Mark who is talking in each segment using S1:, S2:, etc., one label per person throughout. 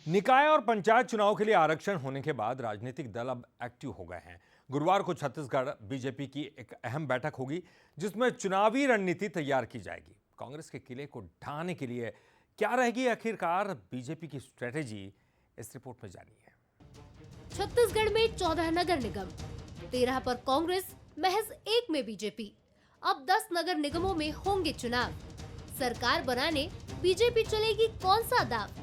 S1: निकाय और पंचायत चुनाव के लिए आरक्षण होने के बाद राजनीतिक दल अब एक्टिव हो गए हैं। गुरुवार को छत्तीसगढ़ बीजेपी की एक अहम बैठक होगी जिसमें चुनावी रणनीति तैयार की जाएगी। कांग्रेस के किले को ढाने के लिए क्या रहेगी आखिरकार बीजेपी की स्ट्रेटेजी, इस रिपोर्ट में जानिए।
S2: छत्तीसगढ़ में 14 नगर निगम, 13 पर कांग्रेस, महज 1 में बीजेपी। अब 10 नगर निगमों में होंगे चुनाव। सरकार बनाने बीजेपी चलेगी कौन सा दाव?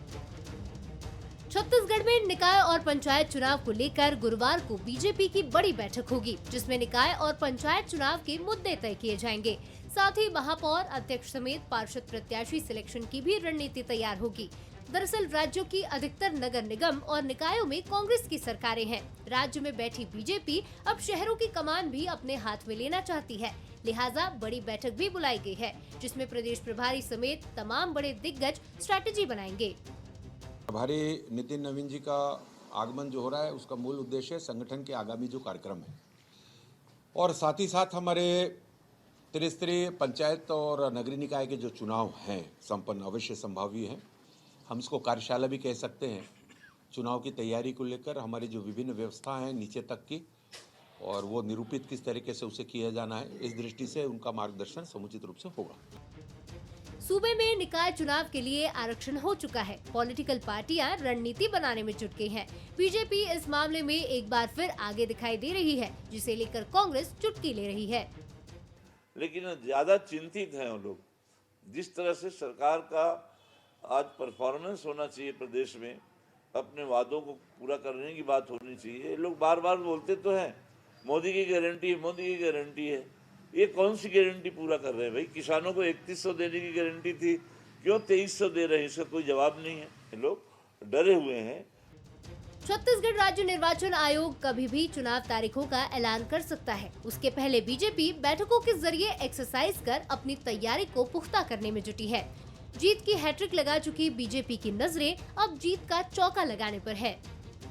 S2: छत्तीसगढ़ में निकाय और पंचायत चुनाव को लेकर गुरुवार को बीजेपी की बड़ी बैठक होगी, जिसमें निकाय और पंचायत चुनाव के मुद्दे तय किए जाएंगे। साथ ही महापौर, अध्यक्ष समेत पार्षद प्रत्याशी सिलेक्शन की भी रणनीति तैयार होगी। दरअसल राज्यों की अधिकतर नगर निगम और निकायों में कांग्रेस की सरकारें हैं। राज्य में बैठी बीजेपी अब शहरों की कमान भी अपने हाथ में लेना चाहती है, लिहाजा बड़ी बैठक भी बुलाई गई है, जिसमें प्रदेश प्रभारी समेत तमाम बड़े दिग्गज स्ट्रैटेजी बनाएंगे।
S3: प्रभारी नितिन नवीन जी का आगमन जो हो रहा है उसका मूल उद्देश्य संगठन के आगामी जो कार्यक्रम है और साथ ही साथ हमारे त्रिस्तरीय पंचायत और नगरीय निकाय के जो चुनाव हैं संपन्न अवश्य संभावी हैं। हम इसको कार्यशाला भी कह सकते हैं। चुनाव की तैयारी को लेकर हमारी जो विभिन्न व्यवस्था हैं नीचे तक की, और वो निरूपित किस तरीके से उसे किया जाना है, इस दृष्टि से उनका मार्गदर्शन समुचित रूप से होगा।
S2: सूबे में निकाय चुनाव के लिए आरक्षण हो चुका है। पॉलिटिकल पार्टियां रणनीति बनाने में जुट गई हैं। बीजेपी इस मामले में एक बार फिर आगे दिखाई दे रही है, जिसे लेकर कांग्रेस चुटकी ले रही है।
S4: लेकिन ज्यादा चिंतित हैं वो लोग। जिस तरह से सरकार का आज परफॉर्मेंस होना चाहिए प्रदेश में, अपने वादों को पूरा करने की बात होनी चाहिए। ये लोग बार बार बोलते तो हैं मोदी की गारंटी है, मोदी की गारंटी है। ये कौन सी गारंटी पूरा कर रहे हैं भाई? किसानों को 3100 देने की गारंटी थी, क्यों 2300 दे रहे हैं? इसका कोई जवाब नहीं है। ये लोग डरे हुए हैं।
S2: छत्तीसगढ़ राज्य निर्वाचन आयोग कभी भी चुनाव तारीखों का ऐलान कर सकता है। उसके पहले बीजेपी बैठकों के जरिए एक्सरसाइज कर अपनी तैयारी को पुख्ता करने में जुटी है। जीत की हैट्रिक लगा चुकी बीजेपी की नजरें अब जीत का चौका लगाने पर है।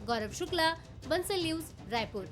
S2: गौरव शुक्ला, बंसल न्यूज, रायपुर।